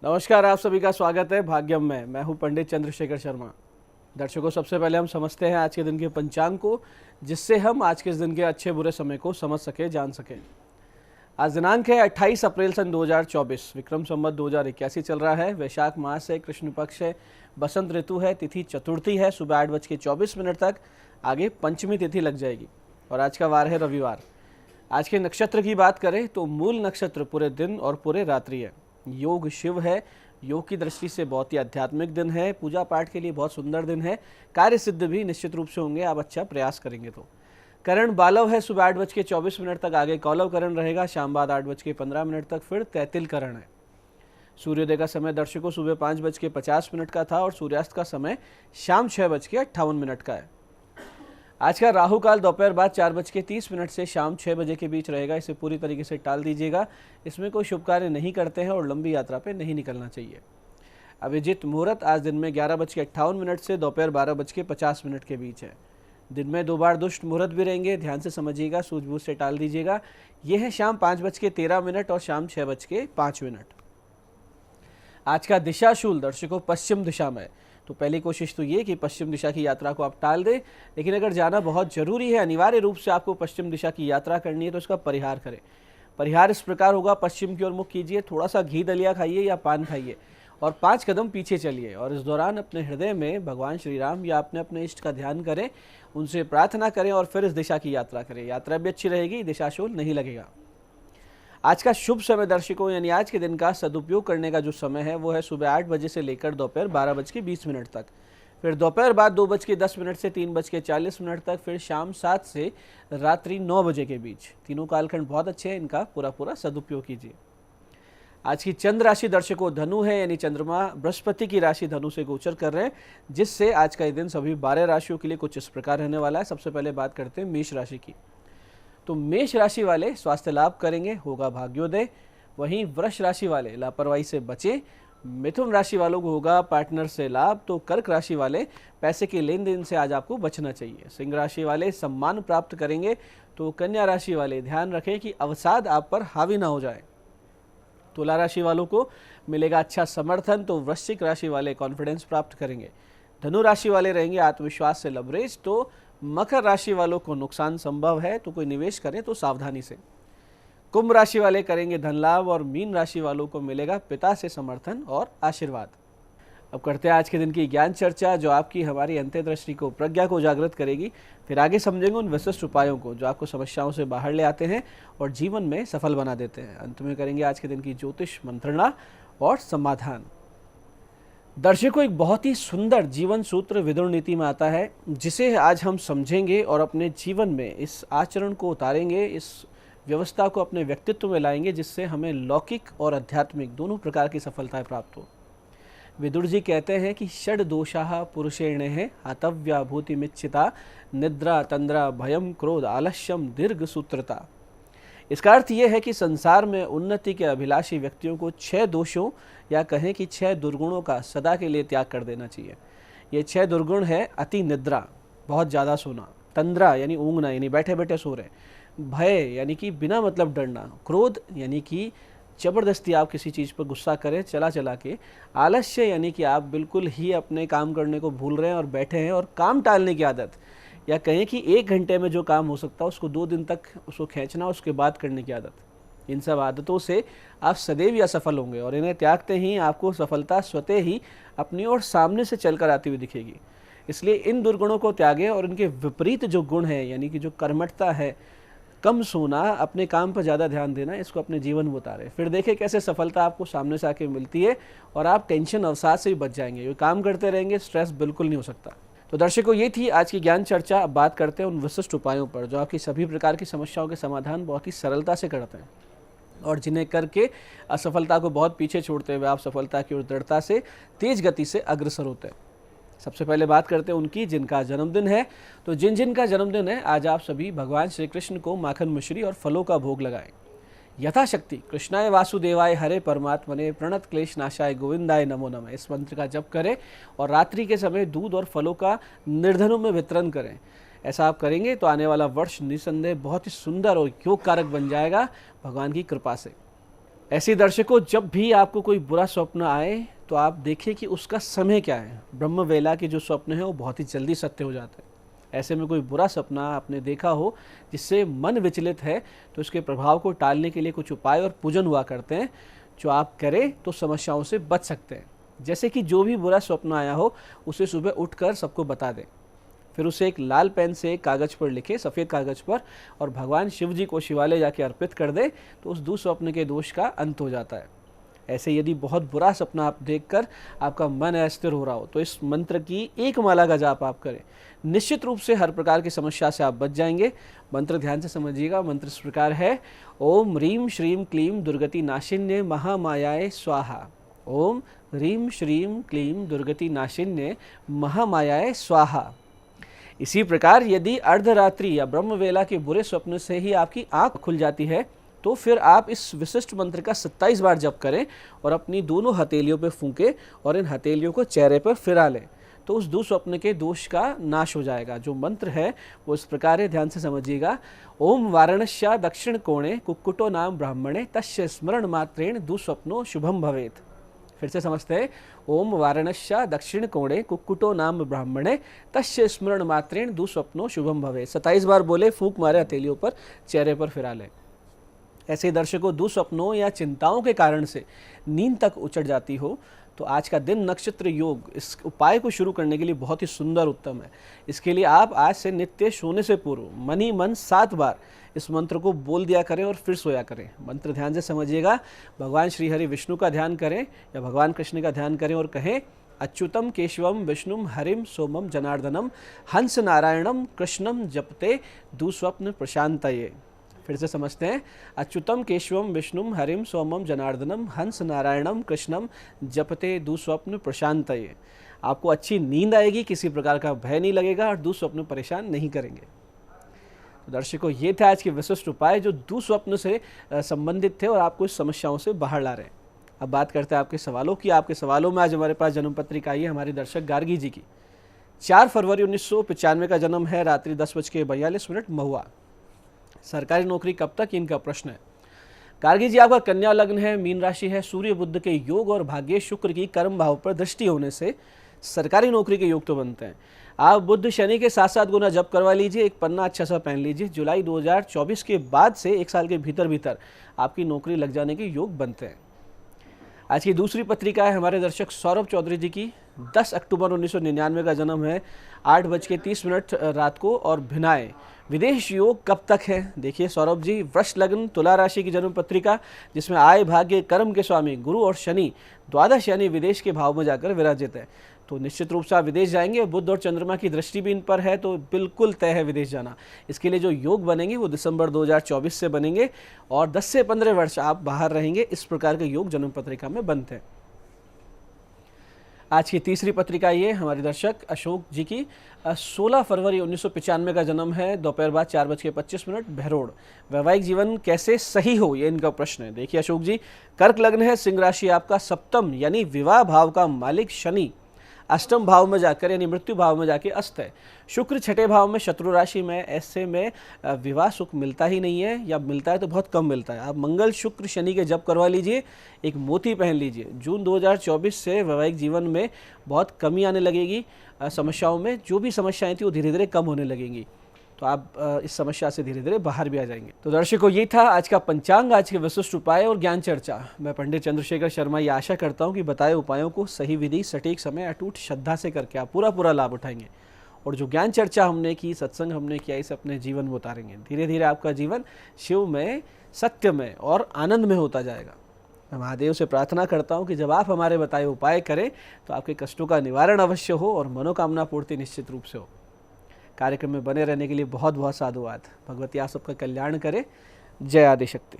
नमस्कार, आप सभी का स्वागत है भाग्यम में। मैं हूं पंडित चंद्रशेखर शर्मा। दर्शकों, सबसे पहले हम समझते हैं आज के दिन के पंचांग को, जिससे हम आज के इस दिन के अच्छे बुरे समय को समझ सके, जान सकें। आज दिनांक है 28 अप्रैल सन 2024, विक्रम संवत 2081 चल रहा है। वैशाख मास है, कृष्ण पक्ष है, बसंत ऋतु है, तिथि चतुर्थी है, सुबह 8:24 तक। आगे पंचमी तिथि लग जाएगी और आज का वार है रविवार। आज के नक्षत्र की बात करें तो मूल नक्षत्र पूरे दिन और पूरे रात्रि है। योग शिव है। योग की दृष्टि से बहुत ही आध्यात्मिक दिन है। पूजा पाठ के लिए बहुत सुंदर दिन है। कार्य सिद्ध भी निश्चित रूप से होंगे, आप अच्छा प्रयास करेंगे तो। करण बालव है, सुबह 8:24 तक। आगे कौलव करण रहेगा, शाम बाद 8:15 तक फिर तैतिल करण है। सूर्योदय का समय दर्शकों सुबह 5:50 का था और सूर्यास्त का समय शाम 6:58 का है। आज का राहु काल दोपहर बाद 4:30 से शाम 6 बजे के बीच रहेगा। इसे पूरी तरीके से टाल दीजिएगा। इसमें कोई शुभ कार्य नहीं करते हैं और लंबी यात्रा पे नहीं निकलना चाहिए। अभिजीत मुहूर्त आज दिन में 11:58 से दोपहर 12:50 के बीच है। दिन में 2 बार दुष्ट मुहूर्त भी रहेंगे, ध्यान से समझिएगा, सूझबूझ से टाल दीजिएगा। यह है शाम 5:13 और शाम 6:05। आज का दिशाशूल दर्शकों पश्चिम दिशा में, तो पहली कोशिश तो ये कि पश्चिम दिशा की यात्रा को आप टाल दें। लेकिन अगर जाना बहुत जरूरी है, अनिवार्य रूप से आपको पश्चिम दिशा की यात्रा करनी है, तो इसका परिहार करें। परिहार इस प्रकार होगा, पश्चिम की ओर मुख कीजिए, थोड़ा सा घी दलिया खाइए या पान खाइए और 5 कदम पीछे चलिए और इस दौरान अपने हृदय में भगवान श्री राम या अपने इष्ट का ध्यान करें, उनसे प्रार्थना करें और फिर इस दिशा की यात्रा करें। यात्रा भी अच्छी रहेगी, दिशाशूल नहीं लगेगा। आज का शुभ समय दर्शकों, यानी आज के दिन का सदुपयोग करने का जो समय है वो है सुबह 8 बजे से लेकर दोपहर 12:20 तक। फिर दोपहर बाद 2:10 से 3:40 तक। फिर शाम 7 से रात्रि 9 बजे के बीच। तीनों कालखंड बहुत अच्छे हैं, इनका पूरा सदुपयोग कीजिए। आज की चंद्र राशि दर्शकों धनु है, यानी चंद्रमा बृहस्पति की राशि धनु से गोचर कर रहे हैं, जिससे आज का ये दिन सभी 12 राशियों के लिए कुछ इस प्रकार रहने वाला है। सबसे पहले बात करते हैं मेष राशि की। तो मेष राशि वाले स्वास्थ्य लाभ करेंगे, होगा भाग्योदय। वहीं वृष राशि वाले लापरवाही से बचें। मिथुन राशि वालों को होगा पार्टनर से लाभ। तो कर्क राशि वाले पैसे के लेन देन से आज आपको बचना चाहिए। सिंह राशि वाले सम्मान प्राप्त करेंगे। तो कन्या राशि वाले ध्यान रखें कि अवसाद आप पर हावी ना हो जाए। तुला राशि वालों को मिलेगा अच्छा समर्थन। तो वृश्चिक राशि वाले कॉन्फिडेंस प्राप्त करेंगे। धनु राशि वाले रहेंगे आत्मविश्वास से लबरेज। तो मकर राशि वालों को नुकसान संभव है, तो कोई निवेश करें तो सावधानी से। कुंभ राशि वाले करेंगे धन लाभ और मीन राशि वालों को मिलेगा पिता से समर्थन और आशीर्वाद। अब करते हैं आज के दिन की ज्ञान चर्चा, जो आपकी हमारी अंतर्दृष्टि को, प्रज्ञा को जागृत करेगी। फिर आगे समझेंगे उन विशिष्ट उपायों को जो आपको समस्याओं से बाहर ले आते हैं और जीवन में सफल बना देते हैं। अंत में करेंगे आज के दिन की ज्योतिष मंत्रणा और समाधान। दर्शकों, एक बहुत ही सुंदर जीवन सूत्र विदुर नीति में आता है, जिसे आज हम समझेंगे और अपने जीवन में इस आचरण को उतारेंगे, इस व्यवस्था को अपने व्यक्तित्व में लाएंगे, जिससे हमें लौकिक और आध्यात्मिक दोनों प्रकार की सफलताएं प्राप्त हो। विदुर जी कहते हैं कि षड दोषाः पुरुषेण हतव्या भूतिमिच्छिता, निद्रा तंद्रा भयम क्रोध आलस्यम दीर्घ सूत्रता। इसका अर्थ यह है कि संसार में उन्नति के अभिलाषी व्यक्तियों को 6 दोषों या कहें कि 6 दुर्गुणों का सदा के लिए त्याग कर देना चाहिए। ये 6 दुर्गुण है अति निद्रा, बहुत ज़्यादा सोना। तंद्रा यानी ऊँघना, यानी बैठे बैठे सो रहे। भय यानी कि बिना मतलब डरना। क्रोध यानी कि ज़बरदस्ती आप किसी चीज़ पर गुस्सा करें चला चला के। आलस्य यानी कि आप बिल्कुल ही अपने काम करने को भूल रहे हैं और बैठे हैं। और काम टालने की आदत, या कहें कि 1 घंटे में जो काम हो सकता है उसको 2 दिन तक उसको खींचना, उसके बाद करने की आदत। इन सब आदतों से आप सदैव असफल होंगे और इन्हें त्यागते ही आपको सफलता स्वतः ही अपनी ओर सामने से चलकर आती हुई दिखेगी। इसलिए इन दुर्गुणों को त्यागें और इनके विपरीत जो गुण है, यानी कि जो कर्मठता है, कम सोना, अपने काम पर ज़्यादा ध्यान देना, इसको अपने जीवन में उतारें। फिर देखें कैसे सफलता आपको सामने से आके मिलती है और आप टेंशन अवसाद से भी बच जाएंगे। ये काम करते रहेंगे, स्ट्रेस बिल्कुल नहीं हो सकता। तो दर्शकों, ये थी आज की ज्ञान चर्चा। अब बात करते हैं उन विशिष्ट उपायों पर जो आपकी सभी प्रकार की समस्याओं के समाधान बहुत ही सरलता से करते हैं और जिन्हें करके असफलता को बहुत पीछे छोड़ते हुए आप सफलता की ओर दृढ़ता से तेज गति से अग्रसर होते हैं। सबसे पहले बात करते हैं उनकी जिनका जन्मदिन है। तो जिन का जन्मदिन है, आज आप सभी भगवान श्री कृष्ण को माखन मिश्री और फलों का भोग लगाएं। यथाशक्ति कृष्णाय वासुदेवाय हरे परमात्मने प्रणत क्लेश नाशाय गोविंदाय नमो नमः, इस मंत्र का जप करें और रात्रि के समय दूध और फलों का निर्धनों में वितरण करें। ऐसा आप करेंगे तो आने वाला वर्ष निसंदेह बहुत ही सुंदर और योग कारक बन जाएगा भगवान की कृपा से। ऐसे दर्शकों, जब भी आपको कोई बुरा स्वप्न आए तो आप देखिए कि उसका समय क्या है। ब्रह्म वेला के जो स्वप्न है वो बहुत ही जल्दी सत्य हो जाते हैं। ऐसे में कोई बुरा सपना आपने देखा हो जिससे मन विचलित है, तो इसके प्रभाव को टालने के लिए कुछ उपाय और पूजन हुआ करते हैं, जो आप करें तो समस्याओं से बच सकते हैं। जैसे कि जो भी बुरा स्वप्न आया हो उसे सुबह उठकर सबको बता दें, फिर उसे एक लाल पेन से कागज पर लिखे, सफ़ेद कागज पर, और भगवान शिव जी को शिवालय जाके अर्पित कर दे, तो उस दुःस्वप्न के दोष का अंत हो जाता है। ऐसे यदि बहुत बुरा सपना आप देखकर आपका मन अस्थिर हो रहा हो तो इस मंत्र की एक माला का जाप आप करें। निश्चित रूप से हर प्रकार की समस्या से आप बच जाएंगे। मंत्र ध्यान से समझिएगा। मंत्र इस प्रकार है: ओम ह्रीं श्रीं क्लीं दुर्गति नाशिन्ये महामायाय स्वाहा। ओम ह्रीं श्रीं क्लीं दुर्गति नाशिन्ये महामायाय स्वाहा। इसी प्रकार यदि अर्धरात्रि या ब्रह्मवेला के बुरे स्वप्न से ही आपकी आंख खुल जाती है तो फिर आप इस विशिष्ट मंत्र का 27 बार जप करें और अपनी दोनों हथेलियों पर फूंके और इन हथेलियों को चेहरे पर फिरा लें, तो उस दुःस्वप्न के दोष का नाश हो जाएगा। जो मंत्र है वो इस प्रकार है, ध्यान से समझिएगा। ओम वाराणस्या दक्षिण कोणे कुक्कुटो नाम ब्राह्मणे तस्य स्मरण मात्रेण दुःस्वप्नो शुभम भवेत्। फिर से समझते हैं। ओम वाराणस्या दक्षिण कोणे कुक्कुटो नाम ब्राह्मणे तस्य स्मरण मात्रेण दुःस्वप्नो शुभम भवेत्। 27 बार बोले, फूंक मारे हथेलियों पर, चेहरे पर फिरा लें। ऐसे दर्शकों, दुःस्वप्नों या चिंताओं के कारण से नींद तक उचट जाती हो तो आज का दिन नक्षत्र योग इस उपाय को शुरू करने के लिए बहुत ही सुंदर उत्तम है। इसके लिए आप आज से नित्य सोने से पूर्व मन ही मन 7 बार इस मंत्र को बोल दिया करें और फिर सोया करें। मंत्र ध्यान से समझिएगा। भगवान श्री हरि विष्णु का ध्यान करें या भगवान कृष्ण का ध्यान करें और कहें: अच्युतम केशवम विष्णुम हरिम सोमम जनार्दनम हंस नारायणम कृष्णम जपते दुःस्वप्न प्रशांतये। फिर से समझते हैं। अच्युतम केशवम विष्णुम हरिम सोमम जनार्दनम हंस नारायणम कृष्णम जपते दुःस्वप्न प्रशांतये। आपको अच्छी नींद आएगी, किसी प्रकार का भय नहीं लगेगा और दुःस्वप्न परेशान नहीं करेंगे। तो दर्शकों, ये थे आज के विशिष्ट उपाय जो दुःस्वप्न से संबंधित थे और आपको इस समस्याओं से बाहर ला रहे हैं। अब बात करते हैं आपके सवालों की। आपके सवालों में आज हमारे पास जन्म पत्रिका आई है हमारे दर्शक गार्गी जी की। 4 फरवरी 1995 का जन्म है, रात्रि 10:42 महुआ। सरकारी नौकरी कब तक, इनका प्रश्न है। गार्गी जी, आपका कन्या लग्न है, मीन राशि है, सूर्य बुध के योग और भाग्य शुक्र की कर्म भाव पर दृष्टि होने से सरकारी नौकरी के योग तो बनते हैं। आप बुध शनि के 7-7 गुना जप करवा लीजिए, एक पन्ना अच्छा सा पहन लीजिए। जुलाई 2024 के बाद से 1 साल के भीतर भीतर आपकी नौकरी लग जाने के योग बनते हैं। आज की दूसरी पत्रिका है हमारे दर्शक सौरभ चौधरी जी की। 10 अक्टूबर 1999 का जन्म है, 8:30 रात को, और भिनाए। विदेश योग कब तक है? देखिए सौरभ जी, वृष लग्न, तुला राशि की जन्म पत्रिका, जिसमें आय भाग्य कर्म के स्वामी गुरु और शनि द्वादश यानी विदेश के भाव में जाकर विराजित है। तो निश्चित रूप से आप विदेश जाएंगे। बुध और चंद्रमा की दृष्टि भी इन पर है, तो बिल्कुल तय है विदेश जाना। इसके लिए जो योग बनेंगे वो दिसंबर 2024 से बनेंगे और 10 से 15 वर्ष आप बाहर रहेंगे। इस प्रकार के योग जन्म पत्रिका में बनते हैं। आज की तीसरी पत्रिका ये हमारे दर्शक अशोक जी की। 16 फरवरी 1995 का जन्म है, दोपहर बाद 4:25 बहरोड। वैवाहिक जीवन कैसे सही हो, ये इनका प्रश्न है। देखिए अशोक जी, कर्क लग्न है, सिंह राशि आपका, सप्तम यानी विवाह भाव का मालिक शनि अष्टम भाव में जाकर यानी मृत्यु भाव में जाके अस्त है। शुक्र छठे भाव में शत्रु राशि में। ऐसे में विवाह सुख मिलता ही नहीं है, या मिलता है तो बहुत कम मिलता है। आप मंगल शुक्र शनि के जप करवा लीजिए, एक मोती पहन लीजिए। जून 2024 से वैवाहिक जीवन में बहुत कमी आने लगेगी। समस्याओं में जो भी समस्याएं थी वो धीरे धीरे कम होने लगेंगी, तो आप इस समस्या से धीरे धीरे बाहर भी आ जाएंगे। तो दर्शकों, ये था आज का पंचांग, आज के विशिष्ट उपाय और ज्ञान चर्चा। मैं पंडित चंद्रशेखर शर्मा ये आशा करता हूँ कि बताए उपायों को सही विधि, सटीक समय, अटूट श्रद्धा से करके आप पूरा लाभ उठाएंगे और जो ज्ञान चर्चा हमने की, सत्संग हमने किया, इसे अपने जीवन में उतारेंगे। धीरे धीरे आपका जीवन शिव में, सत्य में और आनंद में होता जाएगा। मैं महादेव से प्रार्थना करता हूँ कि जब आप हमारे बताए उपाय करें तो आपके कष्टों का निवारण अवश्य हो और मनोकामना पूर्ति निश्चित रूप से हो। कार्यक्रम में बने रहने के लिए बहुत बहुत साधुवाद। भगवती आप सबका कल्याण करे। जय आदिशक्ति।